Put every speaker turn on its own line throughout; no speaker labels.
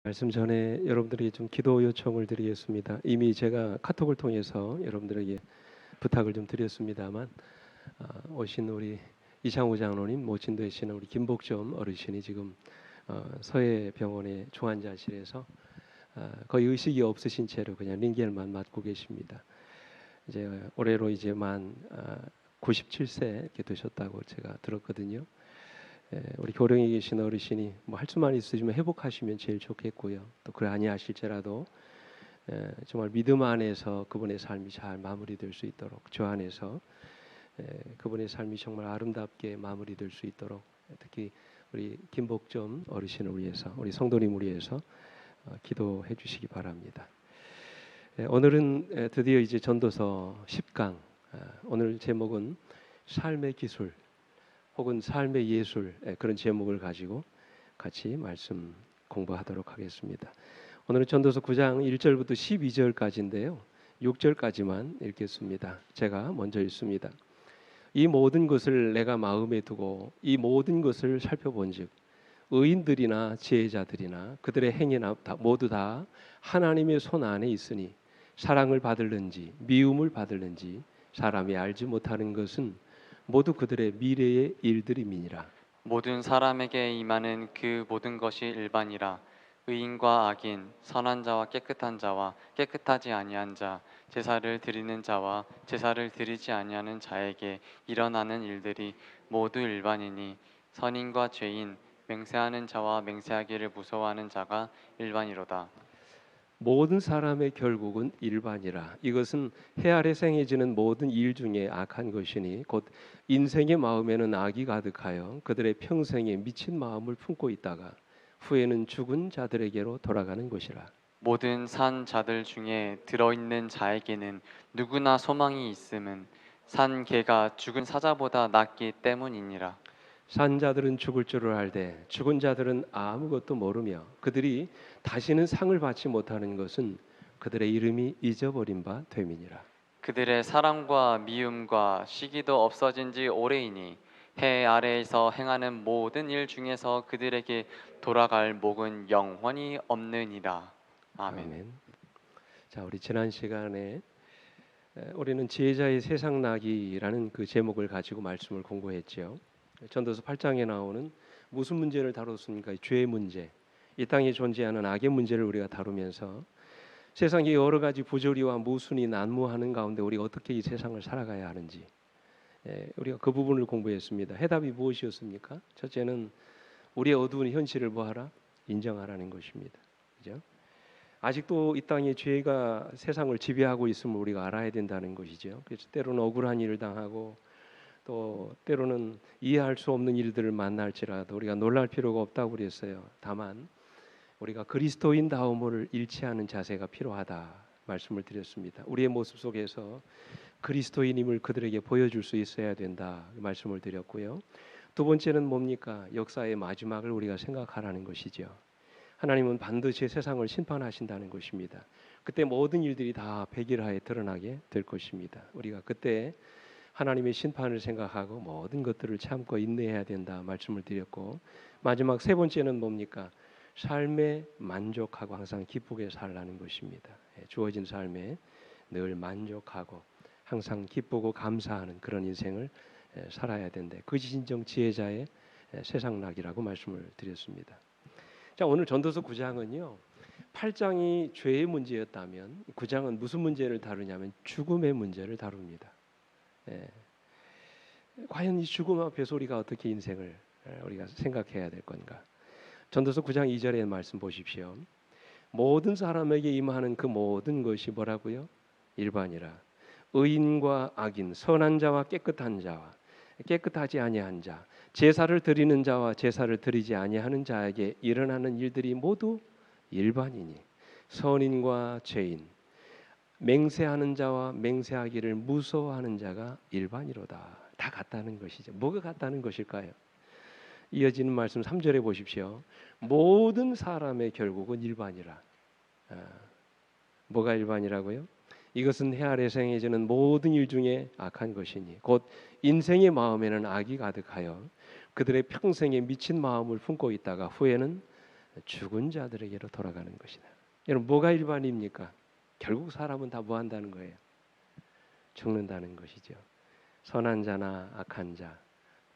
말씀 전에 여러분들에게 좀 기도 요청을 드리겠습니다. 이미 제가 카톡을 통해서 여러분들에게 부탁을 좀 드렸습니다만 오신 우리 이창호 장로님 모친 되시는 우리 김복점 어르신이 지금 서해병원의 중환자실에서 거의 의식이 없으신 채로 그냥 링겔만 맞고 계십니다. 이제 올해로 이제 만 97세 이렇게 되셨다고 제가 들었거든요. 우리 교령에 계신 어르신이 뭐 할 수만 있으시면 회복하시면 제일 좋겠고요. 또 그래 아니하실지라도 정말 믿음 안에서 그분의 삶이 잘 마무리될 수 있도록 주 안에서 그분의 삶이 정말 아름답게 마무리될 수 있도록 특히 우리 김복점 어르신을 위해서 우리 성도님을 위해서 기도해 주시기 바랍니다. 오늘은 드디어 이제 전도서 10강 오늘 제목은 삶의 기술 혹은 삶의 예술 그런 제목을 가지고 같이 말씀 공부하도록 하겠습니다. 오늘은 전도서 9장 1절부터 12절까지인데요. 6절까지만 읽겠습니다. 제가 먼저 읽습니다. 이 모든 것을 내가 마음에 두고 이 모든 것을 살펴본즉 의인들이나 지혜자들이나 그들의 행위나 모두 다 하나님의 손 안에 있으니 사랑을 받을는지 미움을 받을는지 사람이 알지 못하는 것은 모두 그들의 미래의 일들임이니라.
모든 사람에게 임하는 그 모든 것이 일반이라. 의인과 악인, 선한 자와 깨끗한 자와 깨끗하지 아니한 자, 제사를 드리는 자와 제사를 드리지 아니하는 자에게 일어나는 일들이 모두 일반이니 선인과 죄인, 맹세하는 자와 맹세하기를 무서워하는 자가 일반이로다.
모든 사람의 결국은 일반이라. 이것은 해 아래 생해지는 모든 일 중에 악한 것이니 곧 인생의 마음에는 악이 가득하여 그들의 평생에 미친 마음을 품고 있다가 후에는 죽은 자들에게로 돌아가는 것이라.
모든 산 자들 중에 들어있는 자에게는 누구나 소망이 있음은 산 개가 죽은 사자보다 낫기 때문이니라.
산 자들은 죽을 줄을 알되 죽은 자들은 아무것도 모르며 그들이 다시는 상을 받지 못하는 것은 그들의 이름이 잊어버린 바 됨이니라.
그들의 사랑과 미움과 시기도 없어진 지 오래이니 해 아래에서 행하는 모든 일 중에서 그들에게 돌아갈 목은 영원히 없느니라. 아멘.
아멘. 자, 우리 지난 시간에 우리는 지혜자의 세상 나기라는 그 제목을 가지고 말씀을 공부했죠. 전도서 8장에 나오는 무슨 문제를 다뤘습니까? 죄의 문제, 이 땅에 존재하는 악의 문제를 우리가 다루면서 세상의 여러 가지 부조리와 모순이 난무하는 가운데 우리가 어떻게 이 세상을 살아가야 하는지 우리가 그 부분을 공부했습니다. 해답이 무엇이었습니까? 첫째는 우리의 어두운 현실을 뭐하라? 인정하라는 것입니다. 그죠? 아직도 이 땅에 죄가 세상을 지배하고 있음을 우리가 알아야 된다는 것이죠. 그래서 때로는 억울한 일을 당하고 또 때로는 이해할 수 없는 일들을 만날지라도 우리가 놀랄 필요가 없다고 그랬어요. 다만 우리가 그리스도인다움을 잃지 않은 자세가 필요하다 말씀을 드렸습니다. 우리의 모습 속에서 그리스도인임을 그들에게 보여줄 수 있어야 된다 말씀을 드렸고요. 두 번째는 뭡니까? 역사의 마지막을 우리가 생각하라는 것이죠. 하나님은 반드시 세상을 심판하신다는 것입니다. 그때 모든 일들이 다 백일하에 드러나게 될 것입니다. 우리가 그때 하나님의 심판을 생각하고 모든 것들을 참고 인내해야 된다 말씀을 드렸고, 마지막 세 번째는 뭡니까? 삶에 만족하고 항상 기쁘게 살라는 것입니다. 주어진 삶에 늘 만족하고 항상 기쁘고 감사하는 그런 인생을 살아야 된다. 그것이 진정 지혜자의 세상락이라고 말씀을 드렸습니다. 자, 오늘 전도서 9장은요. 8장이 죄의 문제였다면 9장은 무슨 문제를 다루냐면 죽음의 문제를 다룹니다. 과연 이 죽음 앞에서 우리가 어떻게 인생을 우리가 생각해야 될 건가? 전도서 9장 2절의 말씀 보십시오. 모든 사람에게 임하는 그 모든 것이 뭐라고요? 일반이라. 의인과 악인, 선한 자와 깨끗한 자와 깨끗하지 아니한 자, 제사를 드리는 자와 제사를 드리지 아니하는 자에게 일어나는 일들이 모두 일반이니 선인과 죄인, 맹세하는 자와 맹세하기를 무서워하는 자가 일반이로다. 다 같다는 것이죠. 뭐가 같다는 것일까요? 이어지는 말씀 3절에 보십시오. 모든 사람의 결국은 일반이라. 뭐가 일반이라고요? 이것은 해 아래 생해지는 모든 일 중에 악한 것이니 곧 인생의 마음에는 악이 가득하여 그들의 평생에 미친 마음을 품고 있다가 후에는 죽은 자들에게로 돌아가는 것이다. 여러분 뭐가 일반입니까? 결국 사람은 다 뭐 한다는 거예요? 죽는다는 것이죠. 선한 자나 악한 자,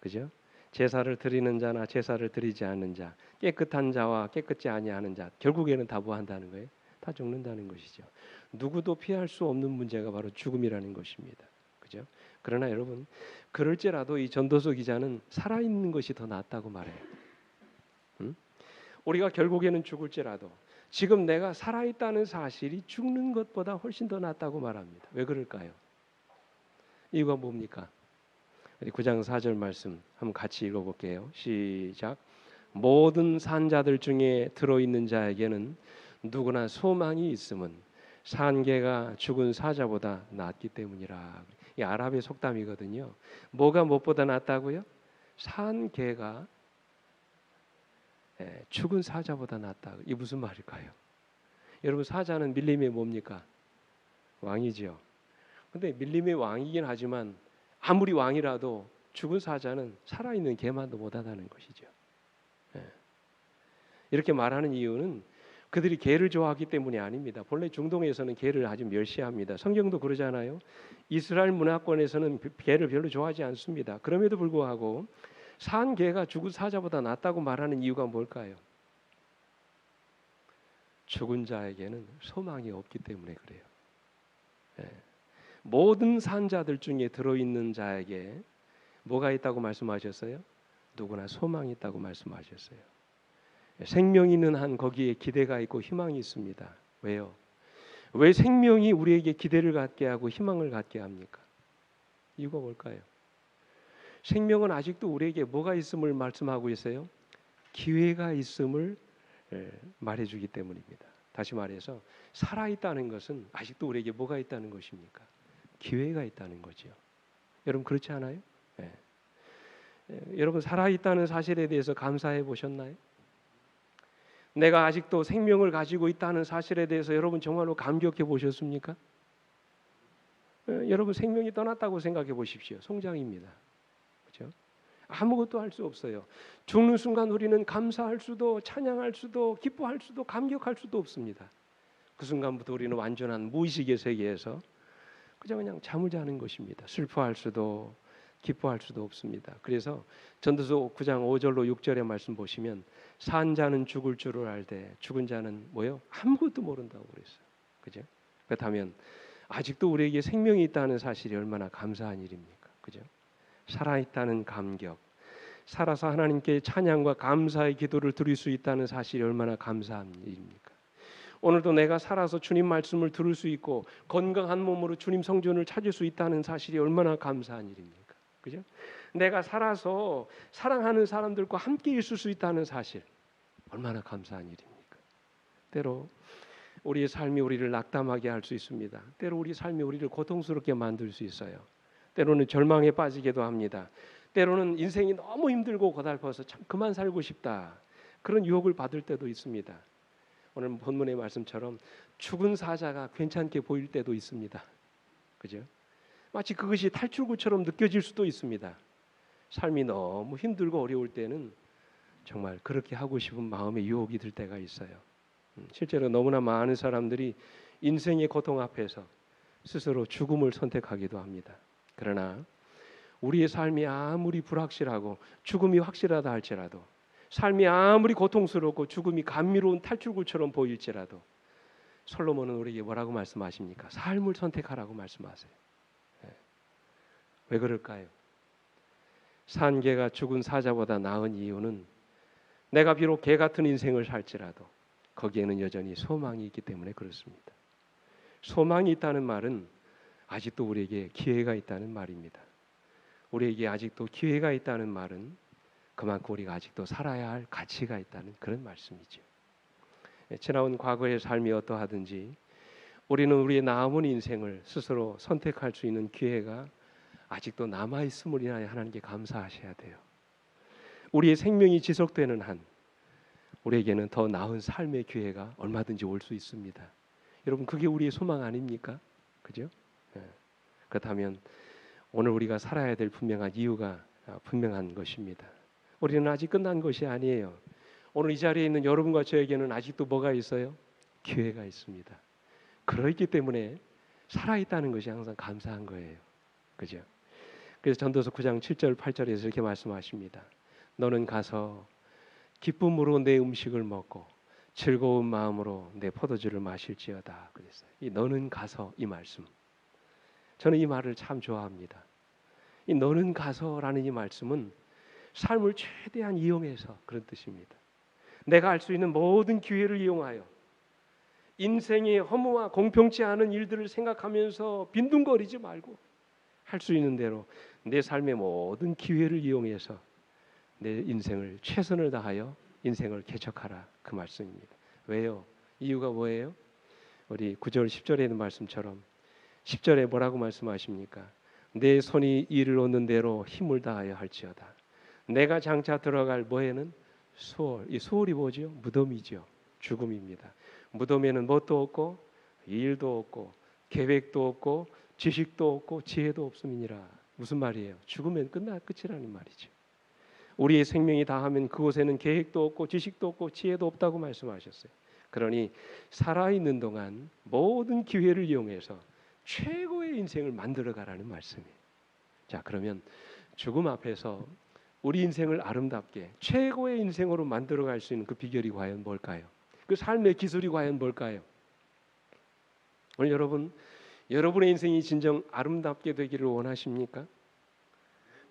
그죠? 제사를 드리는 자나 제사를 드리지 않는 자, 깨끗한 자와 깨끗지 아니하는 자, 결국에는 다 뭐 한다는 거예요? 다 죽는다는 것이죠. 누구도 피할 수 없는 문제가 바로 죽음이라는 것입니다. 그죠? 그러나 여러분, 그럴지라도 이 전도서 기자는 살아있는 것이 더 낫다고 말해요. 응? 우리가 결국에는 죽을지라도 지금 내가 살아있다는 사실이 죽는 것보다 훨씬 더 낫다고 말합니다. 왜 그럴까요? 이유가 뭡니까? 9장 4절 말씀 한번 같이 읽어볼게요. 시작. 모든 산자들 중에 들어있는 자에게는 누구나 소망이 있음은 산개가 죽은 사자보다 낫기 때문이라. 이 아랍의 속담이거든요. 뭐가 무엇보다 낫다고요? 산개가 죽은 사자보다 낫다. 이 무슨 말일까요? 여러분 사자는 밀림의 뭡니까? 왕이죠. 근데 밀림의 왕이긴 하지만 아무리 왕이라도 죽은 사자는 살아있는 개만도 못하다는 것이죠. 이렇게 말하는 이유는 그들이 개를 좋아하기 때문이 아닙니다. 본래 중동에서는 개를 아주 멸시합니다. 성경도 그러잖아요. 이스라엘 문화권에서는 개를 별로 좋아하지 않습니다. 그럼에도 불구하고 산 개가 죽은 사자보다 낫다고 말하는 이유가 뭘까요? 죽은 자에게는 소망이 없기 때문에 그래요. 모든 산자들 중에 들어있는 자에게 뭐가 있다고 말씀하셨어요? 누구나 소망이 있다고 말씀하셨어요. 생명이 있는 한 거기에 기대가 있고 희망이 있습니다. 왜요? 왜 생명이 우리에게 기대를 갖게 하고 희망을 갖게 합니까? 이유가 뭘까요? 생명은 아직도 우리에게 뭐가 있음을 말씀하고 있어요? 기회가 있음을 말해주기 때문입니다. 다시 말해서 살아있다는 것은 아직도 우리에게 뭐가 있다는 것입니까? 기회가 있다는 거죠. 여러분 그렇지 않아요? 여러분 살아있다는 사실에 대해서 감사해 보셨나요? 내가 아직도 생명을 가지고 있다는 사실에 대해서 여러분 정말로 감격해 보셨습니까? 여러분 생명이 떠났다고 생각해 보십시오. 송장입니다. 그렇죠? 아무것도 할 수 없어요. 죽는 순간 우리는 감사할 수도 찬양할 수도 기뻐할 수도 감격할 수도 없습니다. 그 순간부터 우리는 완전한 무의식의 세계에서 그냥 잠을 자는 것입니다. 슬퍼할 수도 기뻐할 수도 없습니다. 그래서 전도서 9장 5절로 6절의 말씀 보시면 산 자는 죽을 줄을 알되 죽은 자는 뭐요? 아무것도 모른다고 그랬어요. 그죠? 그렇다면 아직도 우리에게 생명이 있다는 사실이 얼마나 감사한 일입니까? 그죠? 살아있다는 감격, 살아서 하나님께 찬양과 감사의 기도를 드릴 수 있다는 사실이 얼마나 감사한 일입니까? 오늘도 내가 살아서 주님 말씀을 들을 수 있고 건강한 몸으로 주님 성전을 찾을 수 있다는 사실이 얼마나 감사한 일입니까? 그죠? 내가 살아서 사랑하는 사람들과 함께 있을 수 있다는 사실 얼마나 감사한 일입니까? 때로 우리의 삶이 우리를 낙담하게 할 수 있습니다. 때로 우리 삶이 우리를 고통스럽게 만들 수 있어요. 때로는 절망에 빠지기도 합니다. 때로는 인생이 너무 힘들고 고달퍼서 참 그만 살고 싶다. 그런 유혹을 받을 때도 있습니다. 오늘 본문의 말씀처럼 죽은 사자가 괜찮게 보일 때도 있습니다. 그죠? 마치 그것이 탈출구처럼 느껴질 수도 있습니다. 삶이 너무 힘들고 어려울 때는 정말 그렇게 하고 싶은 마음의 유혹이 들 때가 있어요. 실제로 너무나 많은 사람들이 인생의 고통 앞에서 스스로 죽음을 선택하기도 합니다. 그러나 우리의 삶이 아무리 불확실하고 죽음이 확실하다 할지라도 삶이 아무리 고통스럽고 죽음이 감미로운 탈출구처럼 보일지라도 솔로몬은 우리에게 뭐라고 말씀하십니까? 삶을 선택하라고 말씀하세요. 왜 그럴까요? 산 개가 죽은 사자보다 나은 이유는 내가 비록 개 같은 인생을 살지라도 거기에는 여전히 소망이 있기 때문에 그렇습니다. 소망이 있다는 말은 아직도 우리에게 기회가 있다는 말입니다. 우리에게 아직도 기회가 있다는 말은 그만큼 우리가 아직도 살아야 할 가치가 있다는 그런 말씀이죠. 지나온 과거의 삶이 어떠하든지 우리는 우리의 남은 인생을 스스로 선택할 수 있는 기회가 아직도 남아 있음을 인하여 하나님께 감사하셔야 돼요. 우리의 생명이 지속되는 한 우리에게는 더 나은 삶의 기회가 얼마든지 올 수 있습니다. 여러분 그게 우리의 소망 아닙니까? 그죠? 그렇다면 오늘 우리가 살아야 될 분명한 이유가 분명한 것입니다. 우리는 아직 끝난 것이 아니에요. 오늘 이 자리에 있는 여러분과 저에게는 아직도 뭐가 있어요? 기회가 있습니다. 그렇기 때문에 살아있다는 것이 항상 감사한 거예요. 그죠? 그래서 전도서 9장 7절 8절에서 이렇게 말씀하십니다. 너는 가서 기쁨으로 내 음식을 먹고 즐거운 마음으로 내 포도주를 마실지어다 그랬어요. 이 너는 가서 이 말씀. 저는 이 말을 참 좋아합니다. 이 너는 가서라는 이 말씀은 삶을 최대한 이용해서 그런 뜻입니다. 내가 할 수 있는 모든 기회를 이용하여 인생의 허무와 공평치 않은 일들을 생각하면서 빈둥거리지 말고 할 수 있는 대로 내 삶의 모든 기회를 이용해서 내 인생을 최선을 다하여 인생을 개척하라 그 말씀입니다. 왜요? 이유가 뭐예요? 우리 9절 10절에 있는 말씀처럼 10절에 뭐라고 말씀하십니까? 내 손이 이를 얻는 대로 힘을 다하여 할지어다. 내가 장차 들어갈 뭐에는 수월. 이 수월이 뭐죠? 무덤이죠. 죽음입니다. 무덤에는 뭣도 없고 일도 없고 계획도 없고 지식도 없고 지혜도 없음이니라. 무슨 말이에요? 죽으면 끝이라는 말이죠. 우리의 생명이 다하면 그곳에는 계획도 없고 지식도 없고 지혜도 없다고 말씀하셨어요. 그러니 살아있는 동안 모든 기회를 이용해서 최고의 인생을 만들어가라는 말씀이에요. 자, 그러면 죽음 앞에서 우리 인생을 아름답게 최고의 인생으로 만들어갈 수 있는 그 비결이 과연 뭘까요? 그 삶의 기술이 과연 뭘까요? 오늘 여러분의 인생이 진정 아름답게 되기를 원하십니까?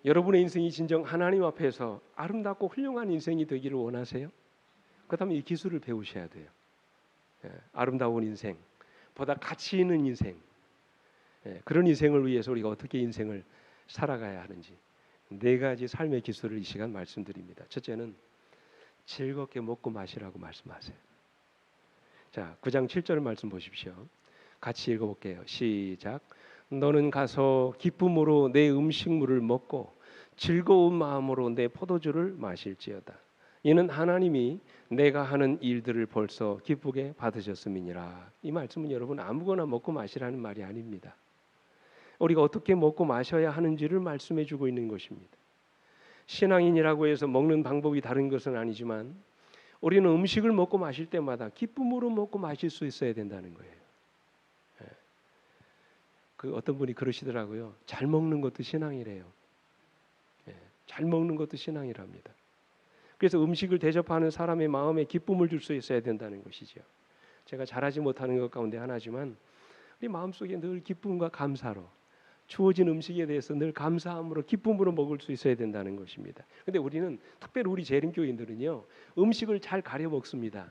여러분의 인생이 진정 하나님 앞에서 아름답고 훌륭한 인생이 되기를 원하세요? 그렇다면 이 기술을 배우셔야 돼요. 아름다운 인생, 보다 가치 있는 인생, 그런 인생을 위해서 우리가 어떻게 인생을 살아가야 하는지 4가지 삶의 기술을 이 시간 말씀드립니다. 첫째는 즐겁게 먹고 마시라고 말씀하세요. 자, 9장 7절 말씀 보십시오. 같이 읽어볼게요. 시작. 너는 가서 기쁨으로 내 음식물을 먹고 즐거운 마음으로 내 포도주를 마실지어다. 이는 하나님이 내가 하는 일들을 벌써 기쁘게 받으셨음이니라. 이 말씀은 여러분 아무거나 먹고 마시라는 말이 아닙니다. 우리가 어떻게 먹고 마셔야 하는지를 말씀해 주고 있는 것입니다. 신앙인이라고 해서 먹는 방법이 다른 것은 아니지만 우리는 음식을 먹고 마실 때마다 기쁨으로 먹고 마실 수 있어야 된다는 거예요. 그 어떤 분이 그러시더라고요. 잘 먹는 것도 신앙이래요. 잘 먹는 것도 신앙이랍니다. 그래서 음식을 대접하는 사람의 마음에 기쁨을 줄 수 있어야 된다는 것이죠. 제가 잘하지 못하는 것 가운데 하나지만 우리 마음속에 늘 기쁨과 감사로 주어진 음식에 대해서 늘 감사함으로 기쁨으로 먹을 수 있어야 된다는 것입니다. 근데 우리는 특별히 우리 재림교인들은요. 음식을 잘 가려 먹습니다.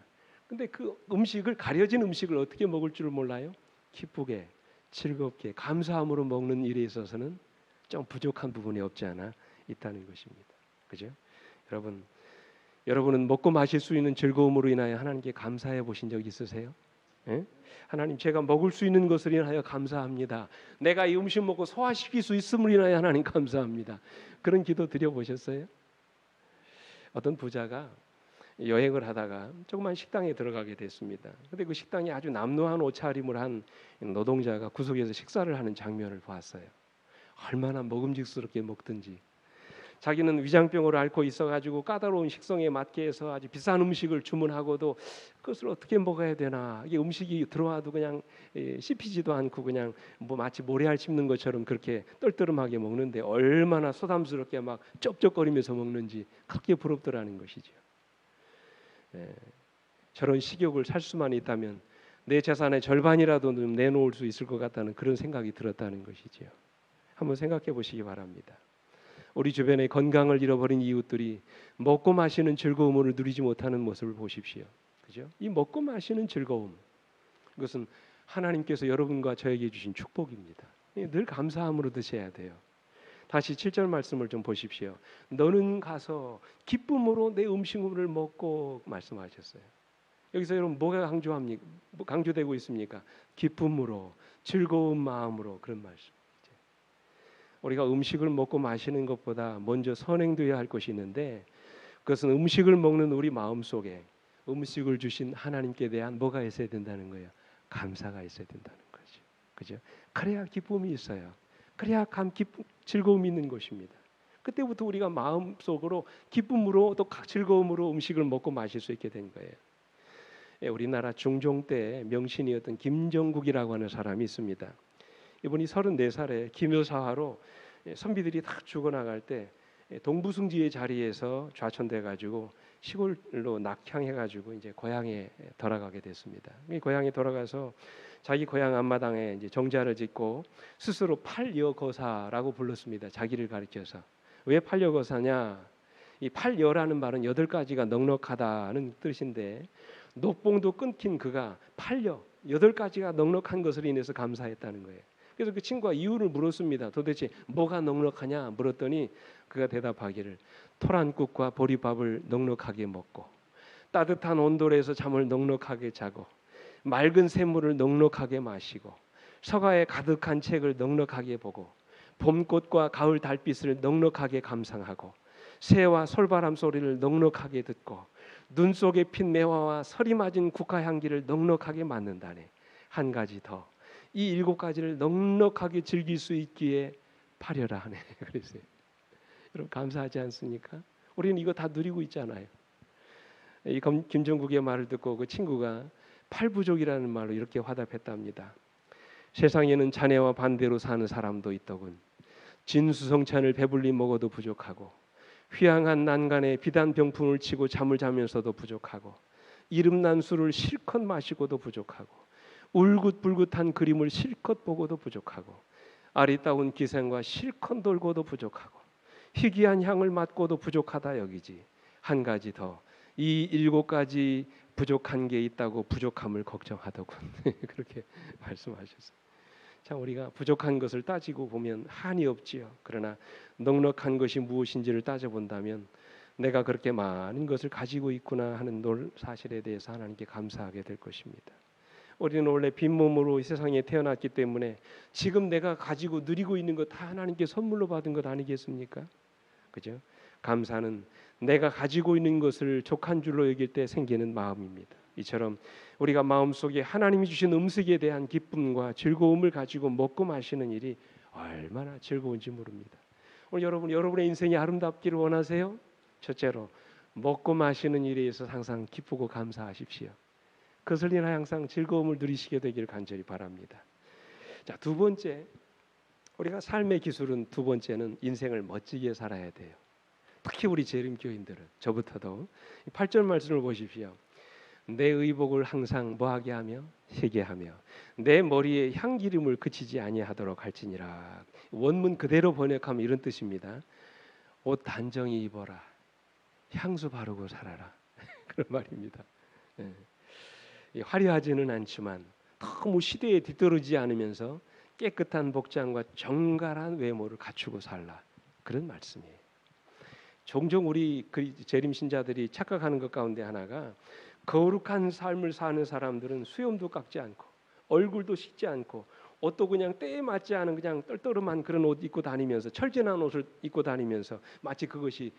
근데 그 음식을 가려진 음식을 어떻게 먹을 줄 몰라요? 기쁘게 즐겁게 감사함으로 먹는 일에 있어서는 좀 부족한 부분이 없지 않아 있다는 것입니다. 그죠? 여러분은 먹고 마실 수 있는 즐거움으로 인하여 하나님께 감사해 보신 적 있으세요? 예? 하나님 제가 먹을 수 있는 것을 인하여 감사합니다. 내가 이 음식 먹고 소화시킬 수 있음을 인하여 하나님 감사합니다. 그런 기도 드려보셨어요? 어떤 부자가 여행을 하다가 조그만 식당에 들어가게 됐습니다. 근데 그 식당에 아주 남루한 옷차림을 한 노동자가 구석에서 식사를 하는 장면을 봤어요. 얼마나 먹음직스럽게 먹든지 자기는 위장병을 앓고 있어가지고 까다로운 식성에 맞게 해서 아주 비싼 음식을 주문하고도 그것을 어떻게 먹어야 되나 이게 음식이 들어와도 그냥 씹히지도 않고 그냥 뭐 마치 모래알 씹는 것처럼 그렇게 떨떠름하게 먹는데 얼마나 소담스럽게 막 쩝쩝거리면서 먹는지 그렇게 부럽더라는 것이죠. 저런 식욕을 살 수만 있다면 내 재산의 절반이라도 좀 내놓을 수 있을 것 같다는 그런 생각이 들었다는 것이죠. 한번 생각해 보시기 바랍니다. 우리 주변에 건강을 잃어버린 이웃들이 먹고 마시는 즐거움을 누리지 못하는 모습을 보십시오. 그죠? 이 먹고 마시는 즐거움, 이것은 하나님께서 여러분과 저에게 주신 축복입니다. 늘 감사함으로 드셔야 돼요. 다시 7절 말씀을 좀 보십시오. 너는 가서 기쁨으로 내 음식물을 먹고 말씀하셨어요. 여기서 여러분 뭐가 강조되고 있습니까? 기쁨으로, 즐거운 마음으로 그런 말씀. 우리가 음식을 먹고 마시는 것보다 먼저 선행되어야 할 것이 있는데 그것은 음식을 먹는 우리 마음속에 음식을 주신 하나님께 대한 뭐가 있어야 된다는 거예요. 감사가 있어야 된다는 거죠. 그죠? 그래야 기쁨이 있어요. 그래야 즐거움이 있는 것입니다. 그때부터 우리가 마음속으로 기쁨으로 또 즐거움으로 음식을 먹고 마실 수 있게 된 거예요. 우리나라 중종 때 명신이었던 김정국이라고 하는 사람이 있습니다. 이분이 34살에 기묘사화로 선비들이 다 죽어나갈 때 동부승지의 자리에서 좌천돼 가지고 시골로 낙향해 가지고 이제 고향에 돌아가게 됐습니다. 고향에 돌아가서 자기 고향 앞마당에 이제 정자를 짓고 스스로 팔여거사라고 불렀습니다. 자기를 가리켜서. 왜 팔여거사냐? 이 팔여라는 말은 8가지가 넉넉하다는 뜻인데 녹봉도 끊긴 그가 팔여 8가지가 넉넉한 것을 인해서 감사했다는 거예요. 그래서 그 친구가 이유를 물었습니다. 도대체 뭐가 넉넉하냐 물었더니 그가 대답하기를 토란국과 보리밥을 넉넉하게 먹고 따뜻한 온돌에서 잠을 넉넉하게 자고 맑은 샘물을 넉넉하게 마시고 서가에 가득한 책을 넉넉하게 보고 봄꽃과 가을 달빛을 넉넉하게 감상하고 새와 솔바람 소리를 넉넉하게 듣고 눈 속에 핀 매화와 서리 맞은 국화향기를 넉넉하게 맡는다네. 한 가지 더. 이 7가지를 넉넉하게 즐길 수 있기에 파려라 하네. 그랬어요. 여러분 감사하지 않습니까? 우리는 이거 다 누리고 있잖아요. 이 김정국의 말을 듣고 그 친구가 팔부족이라는 말로 이렇게 화답했답니다. 세상에는 자네와 반대로 사는 사람도 있더군. 진수성찬을 배불리 먹어도 부족하고 휘황한 난간에 비단 병풍을 치고 잠을 자면서도 부족하고 이름난 술을 실컷 마시고도 부족하고 울긋불긋한 그림을 실컷 보고도 부족하고 아리따운 기생과 실컷 놀고도 부족하고 희귀한 향을 맡고도 부족하다 여기지. 한 가지 더. 이 7가지 부족한 게 있다고 부족함을 걱정하더군. 그렇게 말씀하셨어요. 참 우리가 부족한 것을 따지고 보면 한이 없지요. 그러나 넉넉한 것이 무엇인지를 따져본다면 내가 그렇게 많은 것을 가지고 있구나 하는 사실에 대해서 하나님께 감사하게 될 것입니다. 우리는 원래 빈몸으로 이 세상에 태어났기 때문에 지금 내가 가지고 누리고 있는 것 다 하나님께 선물로 받은 것 아니겠습니까? 그죠? 감사는 내가 가지고 있는 것을 족한 줄로 여길 때 생기는 마음입니다. 이처럼 우리가 마음속에 하나님이 주신 음식에 대한 기쁨과 즐거움을 가지고 먹고 마시는 일이 얼마나 즐거운지 모릅니다. 오늘 여러분의 인생이 아름답기를 원하세요? 첫째로 먹고 마시는 일에 있어서 항상 기쁘고 감사하십시오. 그것을 인하여 항상 즐거움을 누리시게 되기를 간절히 바랍니다. 자, 두 번째, 우리가 삶의 기술은 두 번째는 인생을 멋지게 살아야 돼요. 특히 우리 재림교인들은 저부터도 8절 말씀을 보십시오. 내 의복을 항상 뭐하게 하며 희게 하며 내 머리에 향기름을 그치지 아니하도록 할지니라. 원문 그대로 번역하면 이런 뜻입니다. 옷 단정히 입어라. 향수 바르고 살아라. 그런 말입니다. 화려하지는 않지만 너무 시대에 뒤떨어지지 않으면서 깨끗한 복장과 정갈한 외모를 갖추고 살라. 그런 말씀이에요. 종종 우리 재림 신자들이 착각하는 것 가운데 하나가 거룩한 삶을 사는 사람들은 수염도 깎지 않고 얼굴도 씻지 않고 옷도 그냥 때에 맞지 않은 그냥 떨떠름한 그런 옷 입고 다니면서 철진한 옷을 입고 다니면서 마치 그것이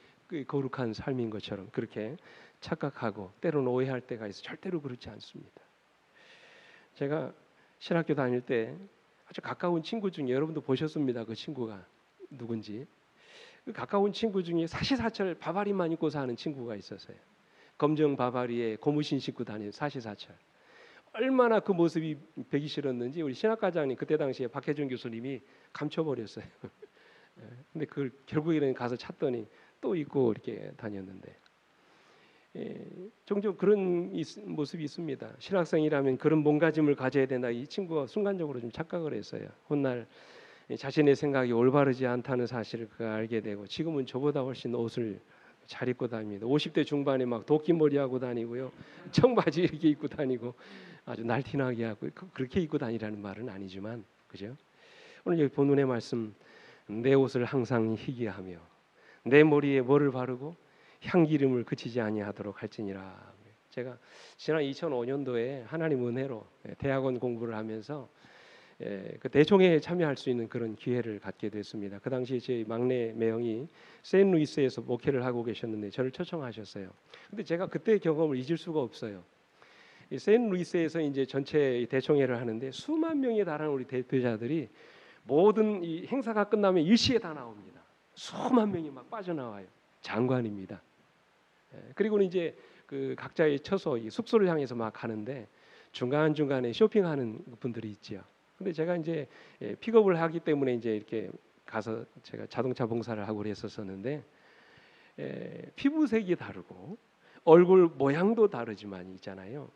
거룩한 삶인 것처럼 그렇게 착각하고 때로는 오해할 때가 있어. 절대로 그렇지 않습니다. 제가 신학교 다닐 때 아주 가까운 친구 중에 여러분도 보셨습니다. 그 친구가 누군지. 그 가까운 친구 중에 사시사철 바바리만 입고 사는 친구가 있었어요. 검정 바바리에 고무신 신고 다니는 사시사철. 얼마나 그 모습이 보기 싫었는지 우리 신학과장님 그때 당시에 박혜준 교수님이 감춰버렸어요. 근데 그걸 결국에는 가서 찾더니 또 입고 이렇게 다녔는데 종종 그런 모습이 있습니다. 신학생이라면 그런 몸가짐을 가져야 된다. 이 친구가 순간적으로 좀 착각을 했어요. 훗날 자신의 생각이 올바르지 않다는 사실을 그가 알게 되고 지금은 저보다 훨씬 옷을 잘 입고 다닙니다. 50대 중반에 막 도끼머리 하고 다니고요. 청바지 이렇게 입고 다니고 아주 날티나게 하고 그렇게 입고 다니라는 말은 아니지만 그죠? 오늘 여기 본문의 말씀 내 옷을 항상 희게 하며 내 머리에 뭐를 바르고 향기름을 그치지 아니하도록 할지니라. 제가 지난 2005년도에 하나님 은혜로 대학원 공부를 하면서 그 대총회에 참여할 수 있는 그런 기회를 갖게 됐습니다. 그 당시 제 막내 매형이 샌루이스에서 목회를 하고 계셨는데 저를 초청하셨어요. 근데 제가 그때 경험을 잊을 수가 없어요. 이 샌루이스에서 이제 전체 대총회를 하는데 수만 명에 달하는 우리 대표자들이 모든 이 행사가 끝나면 일시에 다 나옵니다. 수만 명이 막 빠져나와요. 장관입니다. 그리고는 이제 그 각자의 처소 이 숙소를 향해서 막 가는데 중간 중간에 쇼핑하는 분들이 있지요. 근데 제가 이제 픽업을 하기 때문에 이제 이렇게 가서 제가 자동차 봉사를 하고 그랬었는데 피부색이 다르고 얼굴 모양도 다르지만 있잖아요.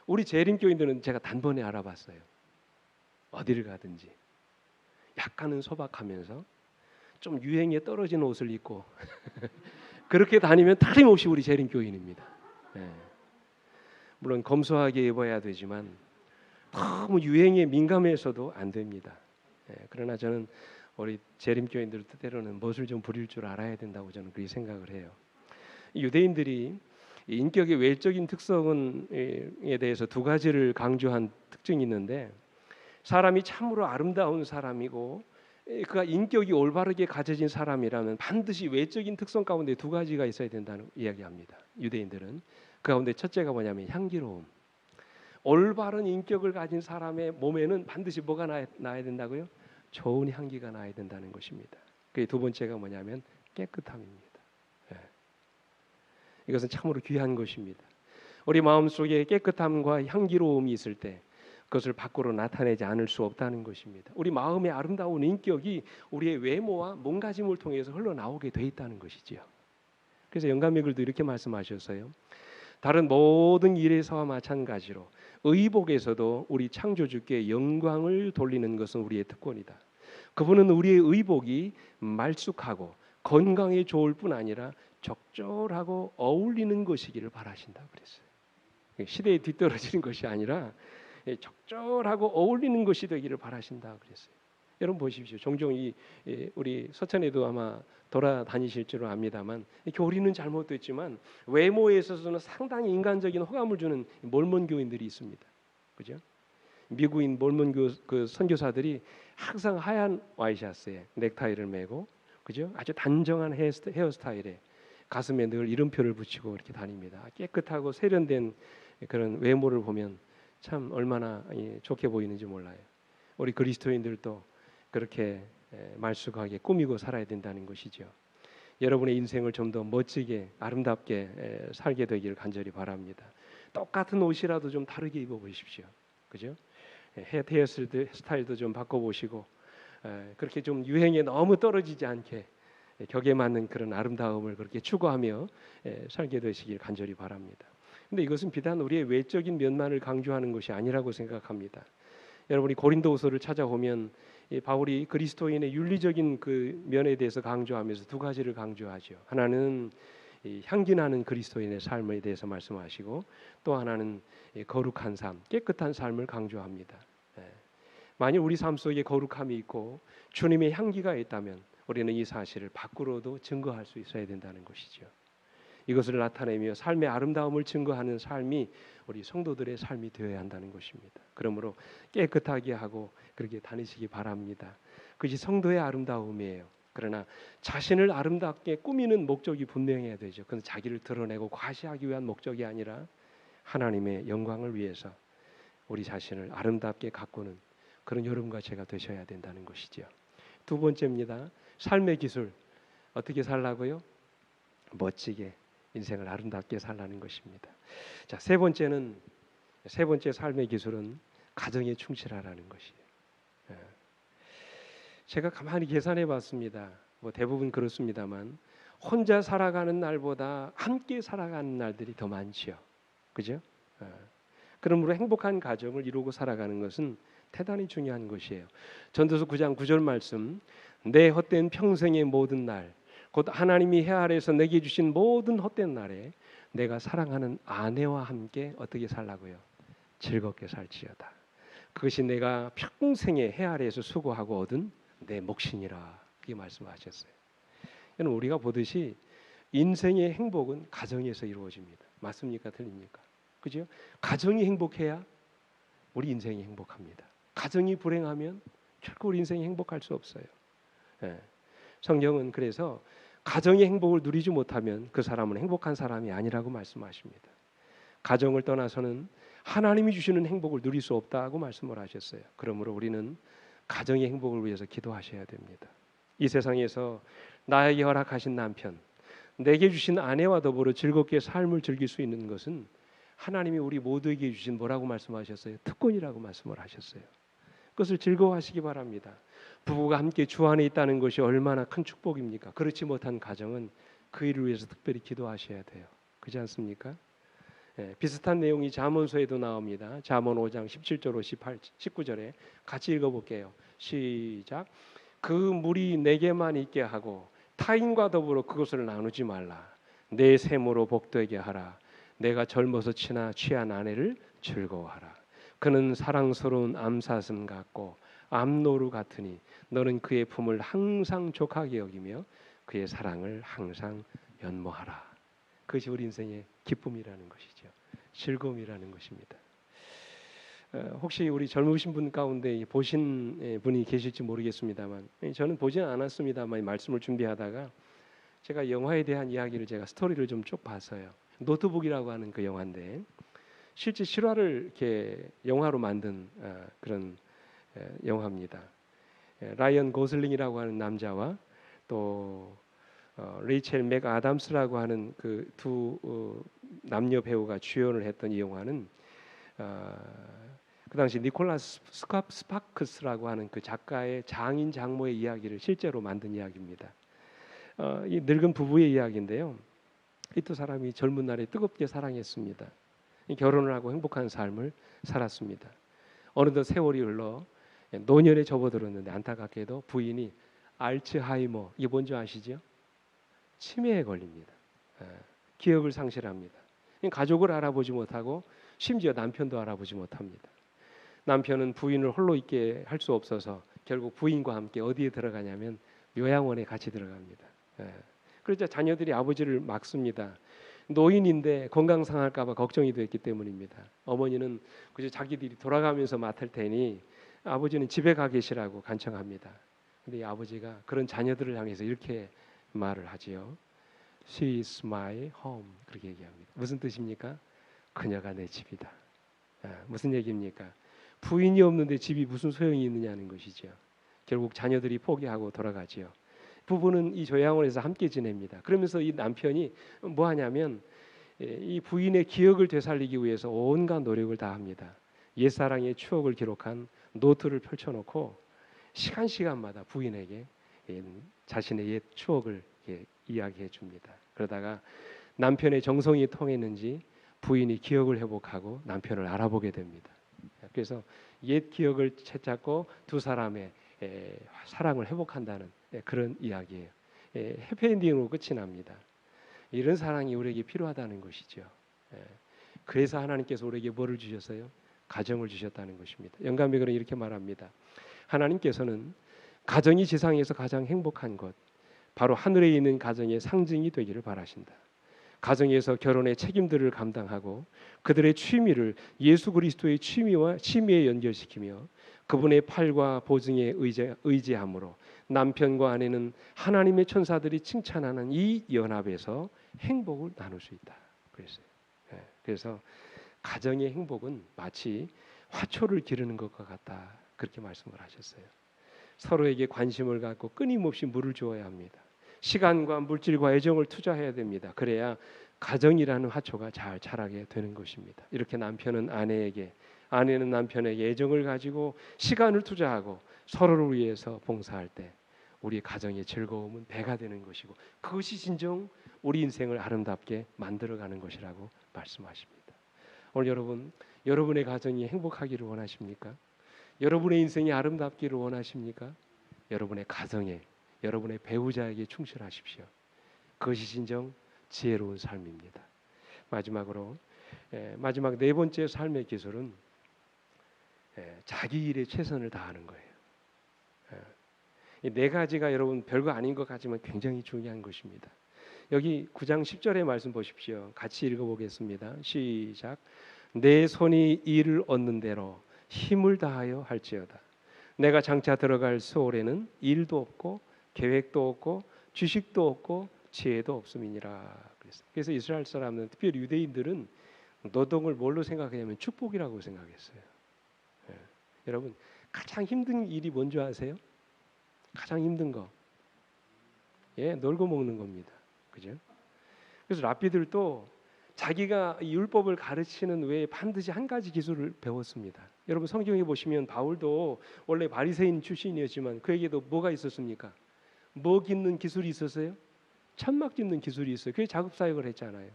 우리 재림교인들은 제가 단번에 알아봤어요. 어디를 가든지 약간은 소박하면서 좀 유행에 떨어진 옷을 입고 그렇게 다니면 틀림없이 우리 재림교인입니다. 물론 검소하게 입어야 되지만 너무 유행에 민감해서도 안 됩니다. 그러나 저는 우리 재림교인들 때로는 멋을 좀 부릴 줄 알아야 된다고 저는 그렇게 생각을 해요. 유대인들이 인격의 외적인 특성에 대해서 두 가지를 강조한 특징이 있는데 사람이 참으로 아름다운 사람이고 그가 인격이 올바르게 가져진 사람이라면 반드시 외적인 특성 가운데 두 가지가 있어야 된다는 이야기합니다. 유대인들은 그 가운데 첫째가 뭐냐면 향기로움. 올바른 인격을 가진 사람의 몸에는 반드시 뭐가 나야 된다고요? 좋은 향기가 나야 된다는 것입니다. 그 두 번째가 뭐냐면 깨끗함입니다. 이것은 참으로 귀한 것입니다. 우리 마음속에 깨끗함과 향기로움이 있을 때 그것을 밖으로 나타내지 않을 수 없다는 것입니다. 우리 마음의 아름다운 인격이 우리의 외모와 몸가짐을 통해서 흘러나오게 돼 있다는 것이지요. 그래서 영감의 글도 이렇게 말씀하셨어요. 다른 모든 일에서와 마찬가지로 의복에서도 우리 창조주께 영광을 돌리는 것은 우리의 특권이다. 그분은 우리의 의복이 말쑥하고 건강에 좋을 뿐 아니라 적절하고 어울리는 것이기를 바라신다 그랬어요. 시대에 뒤떨어지는 것이 아니라 적절하고 어울리는 것이 되기를 바라신다 그랬어요. 여러분 보십시오. 종종 우리 서천에도 아마 돌아다니실 줄 압니다만 교리는 잘못됐지만 외모에 있어서는 상당히 인간적인 호감을 주는 몰몬 교인들이 있습니다. 그죠? 미국인 몰몬 그 선교사들이 항상 하얀 와이셔츠에 넥타이를 메고 그죠? 아주 단정한 헤어스타일에 가슴에 늘 이름표를 붙이고 이렇게 다닙니다. 깨끗하고 세련된 그런 외모를 보면 참 얼마나 좋게 보이는지 몰라요. 우리 그리스도인들도 그렇게 말쑥하게 꾸미고 살아야 된다는 것이죠. 여러분의 인생을 좀 더 멋지게 아름답게 살게 되기를 간절히 바랍니다. 똑같은 옷이라도 좀 다르게 입어보십시오. 그죠? 헤어스타일도 좀 바꿔보시고 그렇게 좀 유행에 너무 떨어지지 않게 격에 맞는 그런 아름다움을 그렇게 추구하며 살게 되시길 간절히 바랍니다. 근데 이것은 비단 우리의 외적인 면만을 강조하는 것이 아니라고 생각합니다. 여러분이 고린도후서를 찾아보면 바울이 그리스도인의 윤리적인 그 면에 대해서 강조하면서 두 가지를 강조하죠. 하나는 향기 나는 그리스도인의 삶에 대해서 말씀하시고 또 하나는 거룩한 삶, 깨끗한 삶을 강조합니다. 만약 우리 삶 속에 거룩함이 있고 주님의 향기가 있다면 우리는 이 사실을 밖으로도 증거할 수 있어야 된다는 것이죠. 이것을 나타내며 삶의 아름다움을 증거하는 삶이 우리 성도들의 삶이 되어야 한다는 것입니다. 그러므로 깨끗하게 하고 그렇게 다니시기 바랍니다. 그것이 성도의 아름다움이에요. 그러나 자신을 아름답게 꾸미는 목적이 분명해야 되죠. 그건 자기를 드러내고 과시하기 위한 목적이 아니라 하나님의 영광을 위해서 우리 자신을 아름답게 가꾸는 그런 여러분과 제가 되셔야 된다는 것이죠. 두 번째입니다. 삶의 기술. 어떻게 살라고요? 멋지게 인생을 아름답게 살라는 것입니다. 자, 세 번째 삶의 기술은 가정에 충실하라는 것이에요. 제가 가만히 계산해 봤습니다. 뭐 대부분 그렇습니다만 혼자 살아가는 날보다 함께 살아가는 날들이 더 많지요. 그죠? 그러므로 행복한 가정을 이루고 살아가는 것은 대단히 중요한 것이에요. 전도서 9장 9절 말씀, 내 헛된 평생의 모든 날 곧 하나님이 해 아래에서 내게 주신 모든 헛된 날에 내가 사랑하는 아내와 함께 어떻게 살라고요? 즐겁게 살지어다. 그것이 내가 평생에 해 아래에서 수고하고 얻은 내 몫이니라. 그게 말씀하셨어요. 여러분 우리가 보듯이 인생의 행복은 가정에서 이루어집니다. 맞습니까? 틀립니까? 그죠? 가정이 행복해야 우리 인생이 행복합니다. 가정이 불행하면 결코 우리 인생이 행복할 수 없어요. 성경은 그래서 가정의 행복을 누리지 못하면 그 사람은 행복한 사람이 아니라고 말씀하십니다. 가정을 떠나서는 하나님이 주시는 행복을 누릴 수 없다고 말씀을 하셨어요. 그러므로 우리는 가정의 행복을 위해서 기도하셔야 됩니다. 이 세상에서 나에게 허락하신 남편, 내게 주신 아내와 더불어 즐겁게 삶을 즐길 수 있는 것은 하나님이 우리 모두에게 주신 뭐라고 말씀하셨어요? 특권이라고 말씀을 하셨어요. 그것을 즐거워하시기 바랍니다. 부부가 함께 주 안에 있다는 것이 얼마나 큰 축복입니까? 그렇지 못한 가정은 그 일을 위해서 특별히 기도하셔야 돼요. 그렇지 않습니까? 비슷한 내용이 잠언서에도 나옵니다. 잠언 5장 17절로 19절에 같이 읽어볼게요. 시작. 그 물이 내게만 있게 하고 타인과 더불어 그것을 나누지 말라. 내 샘으로 복되게 하라. 내가 젊어서 치나 취한 아내를 즐거워하라. 그는 사랑스러운 암사슴 같고 암노루 같으니 너는 그의 품을 항상 족하게 여기며 그의 사랑을 항상 연모하라. 그것이 우리 인생의 기쁨이라는 것이죠. 즐거움이라는 것입니다. 혹시 우리 젊으신 분 가운데 보신 분이 계실지 모르겠습니다만 저는 보지는 않았습니다만 말씀을 준비하다가 제가 영화에 대한 이야기를 제가 스토리를 좀 쭉 봤어요. 노트북이라고 하는 그 영화인데 실제 실화를 이렇게 영화로 만든 그런 영화입니다. 라이언 고슬링이라고 하는 남자와 또 레이첼 맥 아담스라고 하는 그 두 남녀 배우가 주연을 했던 이 영화는 그 당시 니콜라스 스파크스라고 하는 그 작가의 장인 장모의 이야기를 실제로 만든 이야기입니다. 이 늙은 부부의 이야기인데요. 이 두 사람이 젊은 날에 뜨겁게 사랑했습니다. 결혼을 하고 행복한 삶을 살았습니다. 어느덧 세월이 흘러 노년에 접어들었는데 안타깝게도 부인이 알츠하이머, 이게 뭔지 아시죠? 치매에 걸립니다. 기억을 상실합니다. 가족을 알아보지 못하고 심지어 남편도 알아보지 못합니다. 남편은 부인을 홀로 있게 할 수 없어서 결국 부인과 함께 어디에 들어가냐면 요양원에 같이 들어갑니다. 그러자 자녀들이 아버지를 막습니다. 노인인데 건강 상할까 봐 걱정이 됐기 때문입니다. 어머니는 그저 자기들이 돌아가면서 맡을 테니 아버지는 집에 가 계시라고 간청합니다. 근데 이 아버지가 그런 자녀들을 향해서 이렇게 말을 하지요. She is my home. 그렇게 얘기합니다. 무슨 뜻입니까? 그녀가 내 집이다. 무슨 얘기입니까? 부인이 없는데 집이 무슨 소용이 있느냐는 것이죠. 결국 자녀들이 포기하고 돌아가지요. 부부는 이 조양원에서 함께 지냅니다. 그러면서 이 남편이 뭐 하냐면 이 부인의 기억을 되살리기 위해서 온갖 노력을 다합니다. 옛사랑의 추억을 기록한 노트를 펼쳐놓고 시간마다 부인에게 자신의 옛 추억을 이야기해 줍니다. 그러다가 남편의 정성이 통했는지 부인이 기억을 회복하고 남편을 알아보게 됩니다. 그래서 옛 기억을 되찾고 두 사람의 사랑을 회복한다는 그런 이야기예요. 해피엔딩으로 끝이 납니다. 이런 사랑이 우리에게 필요하다는 것이죠. 그래서 하나님께서 우리에게 뭐를 주셨어요? 가정을 주셨다는 것입니다. 영감백은 이렇게 말합니다. 하나님께서는 가정이 세상에서 가장 행복한 것, 바로 하늘에 있는 가정의 상징이 되기를 바라신다. 가정에서 결혼의 책임들을 감당하고 그들의 취미를 예수 그리스도의 취미에 연결시키며 그분의 팔과 보증에 의지함으로 남편과 아내는 하나님의 천사들이 칭찬하는 이 연합에서 행복을 나눌 수 있다. 그랬어요. 그래서 가정의 행복은 마치 화초를 기르는 것과 같다. 그렇게 말씀을 하셨어요. 서로에게 관심을 갖고 끊임없이 물을 주어야 합니다. 시간과 물질과 애정을 투자해야 됩니다. 그래야 가정이라는 화초가 잘 자라게 되는 것입니다. 이렇게 남편은 아내에게, 아내는 남편에게 애정을 가지고 시간을 투자하고 서로를 위해서 봉사할 때 우리 가정의 즐거움은 배가 되는 것이고 그것이 진정 우리 인생을 아름답게 만들어가는 것이라고 말씀하십니다. 오늘 여러분의 가정이 행복하기를 원하십니까? 여러분의 인생이 아름답기를 원하십니까? 여러분의 가정에, 여러분의 배우자에게 충실하십시오. 그것이 진정 지혜로운 삶입니다. 마지막으로 마지막 네 번째 삶의 기술은 자기 일에 최선을 다하는 거예요. 이 네 가지가 여러분 별거 아닌 것 같지만 굉장히 중요한 것입니다. 여기 9장 10절의 말씀 보십시오. 같이 읽어보겠습니다. 시작. 내 손이 일을 얻는 대로 힘을 다하여 할지어다. 내가 장차 들어갈 수월에는 일도 없고 계획도 없고 지식도 없고 지혜도 없음이니라. 그래서 이스라엘 사람은 특별히 유대인들은 노동을 뭘로 생각하냐면 축복이라고 생각했어요. 여러분 가장 힘든 일이 뭔지 아세요? 가장 힘든 거 예, 놀고 먹는 겁니다. 그죠? 그래서 랍비들도 자기가 이 율법을 가르치는 외에 반드시 한 가지 기술을 배웠습니다. 여러분 성경에 보시면 바울도 원래 바리새인 출신이었지만 그에게도 뭐가 있었습니까? 뭐 깃는 기술이 있었어요? 천막 짚는 기술이 있어요. 그게 작업 사역을 했잖아요.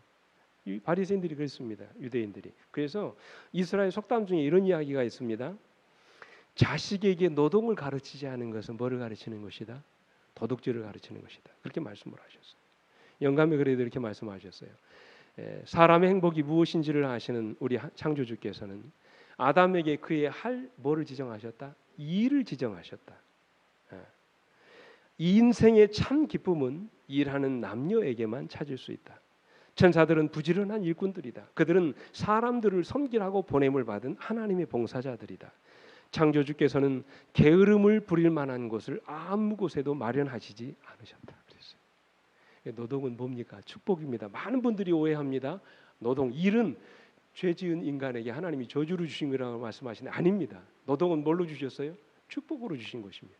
이 바리새인들이 그랬습니다. 유대인들이. 그래서 이스라엘 속담 중에 이런 이야기가 있습니다. 자식에게 노동을 가르치지 않은 것은 뭐를 가르치는 것이다? 도둑질을 가르치는 것이다. 그렇게 말씀을 하셨어요. 영감의 글에도 이렇게 말씀하셨어요. 사람의 행복이 무엇인지를 아시는 우리 창조주께서는 아담에게 그의 할 뭐를 지정하셨다? 일을 지정하셨다. 이 인생의 참 기쁨은 일하는 남녀에게만 찾을 수 있다. 천사들은 부지런한 일꾼들이다. 그들은 사람들을 섬기라고 보냄을 받은 하나님의 봉사자들이다. 창조주께서는 게으름을 부릴 만한 곳을 아무 곳에도 마련하시지 않으셨다. 그랬어요. 노동은 뭡니까? 축복입니다. 많은 분들이 오해합니다. 노동, 일은 죄지은 인간에게 하나님이 저주를 주신 거라고 말씀하시는데 아닙니다. 노동은 뭘로 주셨어요? 축복으로 주신 것입니다.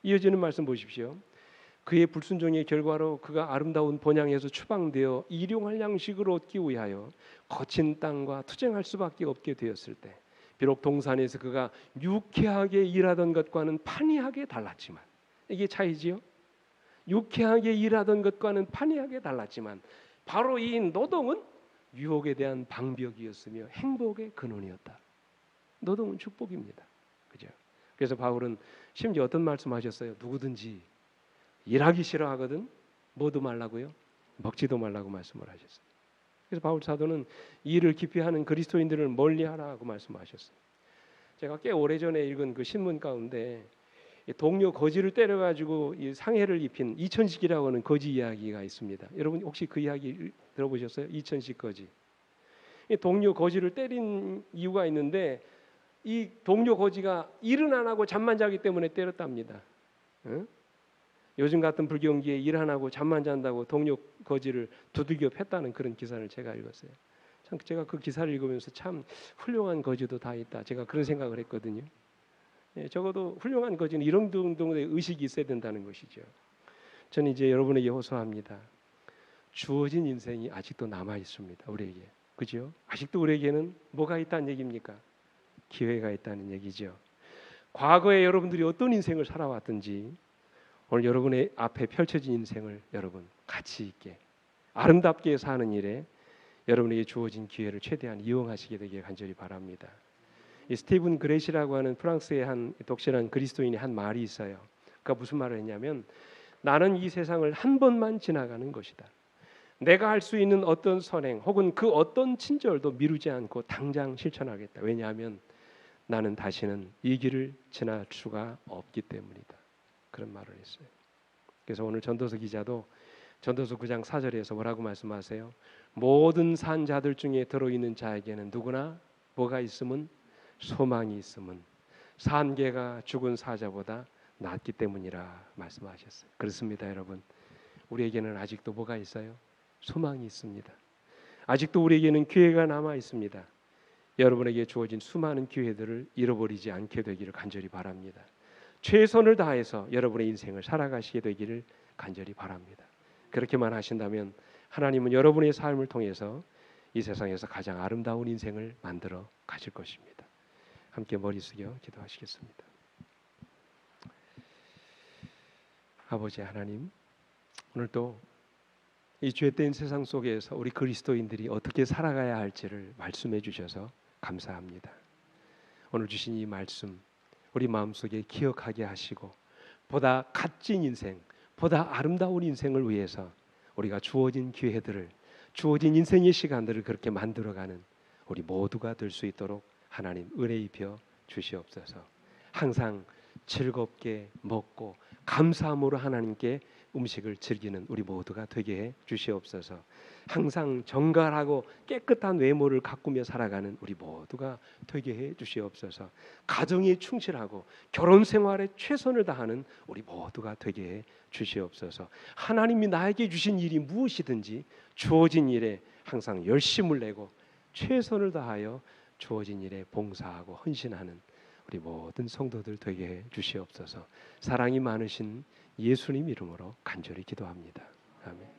이어지는 말씀 보십시오. 그의 불순종의 결과로 그가 아름다운 본향에서 추방되어 일용할 양식을 얻기 위하여 거친 땅과 투쟁할 수밖에 없게 되었을 때 비록 동산에서 그가 유쾌하게 일하던 것과는 판이하게 달랐지만 이게 차이지요. 유쾌하게 일하던 것과는 판이하게 달랐지만 바로 이 노동은 유혹에 대한 방벽이었으며 행복의 근원이었다. 노동은 축복입니다. 그죠? 그래서 바울은 심지어 어떤 말씀하셨어요? 누구든지 일하기 싫어하거든 뭐도 말라고요? 먹지도 말라고 말씀을 하셨어요. 그래서 바울 사도는 일을 깊이 하는 그리스도인들을 멀리하라고 말씀하셨어요. 제가 꽤 오래전에 읽은 그 신문 가운데 동료 거지를 때려가지고 상해를 입힌 이천식이라고 하는 거지 이야기가 있습니다. 여러분 혹시 그 이야기 들어보셨어요? 이천식 거지. 동료 거지를 때린 이유가 있는데 이 동료 거지가 일은 안 하고 잠만 자기 때문에 때렸답니다. 응? 요즘 같은 불경기에 일 안 하고 잠만 잔다고 동료 거지를 두들겨 팼다는 그런 기사를 제가 읽었어요. 참 제가 그 기사를 읽으면서 참 훌륭한 거지도 다 있다. 제가 그런 생각을 했거든요. 예, 적어도 훌륭한 거지는 이런 정도의 의식이 있어야 된다는 것이죠. 저는 이제 여러분에게 호소합니다. 주어진 인생이 아직도 남아 있습니다. 우리에게. 그죠? 아직도 우리에게는 뭐가 있다는 얘기입니까? 기회가 있다는 얘기죠. 과거에 여러분들이 어떤 인생을 살아왔든지 오늘 여러분의 앞에 펼쳐진 인생을 여러분 가치 있게 아름답게 사는 일에 여러분에게 주어진 기회를 최대한 이용하시게 되길 간절히 바랍니다. 이 스티븐 그레시라고 하는 프랑스의 한 독실한 그리스도인이 한 말이 있어요. 그가 무슨 말을 했냐면 나는 이 세상을 한 번만 지나가는 것이다. 내가 할 수 있는 어떤 선행 혹은 그 어떤 친절도 미루지 않고 당장 실천하겠다. 왜냐하면 나는 다시는 이 길을 지날 수가 없기 때문이다. 그런 말을 했어요. 그래서 오늘 전도서 기자도 전도서 9장 4절에서 뭐라고 말씀하세요? 모든 산 자들 중에 들어있는 자에게는 누구나 뭐가 있음은 소망이 있음은 산개가 죽은 사자보다 낫기 때문이라 말씀하셨어요. 그렇습니다, 여러분. 우리에게는 아직도 뭐가 있어요? 소망이 있습니다. 아직도 우리에게는 기회가 남아 있습니다. 여러분에게 주어진 수많은 기회들을 잃어버리지 않게 되기를 간절히 바랍니다. 최선을 다해서 여러분의 인생을 살아가시게 되기를 간절히 바랍니다. 그렇게만 하신다면 하나님은 여러분의 삶을 통해서 이 세상에서 가장 아름다운 인생을 만들어 가실 것입니다. 함께 머리 숙여 기도하시겠습니다. 아버지 하나님, 오늘도 이 죄된 세상 속에서 우리 그리스도인들이 어떻게 살아가야 할지를 말씀해 주셔서 감사합니다. 오늘 주신 이 말씀 우리 마음속에 기억하게 하시고 보다 값진 인생, 보다 아름다운 인생을 위해서 우리가 주어진 기회들을 주어진 인생의 시간들을 그렇게 만들어가는 우리 모두가 될 수 있도록 하나님 은혜 입혀 주시옵소서. 항상 즐겁게 먹고 감사함으로 하나님께 음식을 즐기는 우리 모두가 되게 해 주시옵소서. 항상 정갈하고 깨끗한 외모를 가꾸며 살아가는 우리 모두가 되게 해 주시옵소서. 가정에 충실하고 결혼 생활에 최선을 다하는 우리 모두가 되게 해 주시옵소서. 하나님이 나에게 주신 일이 무엇이든지 주어진 일에 항상 열심을 내고 최선을 다하여 주어진 일에 봉사하고 헌신하는 우리 모든 성도들 되게 해 주시옵소서. 사랑이 많으신 예수님 이름으로 간절히 기도합니다. 아멘.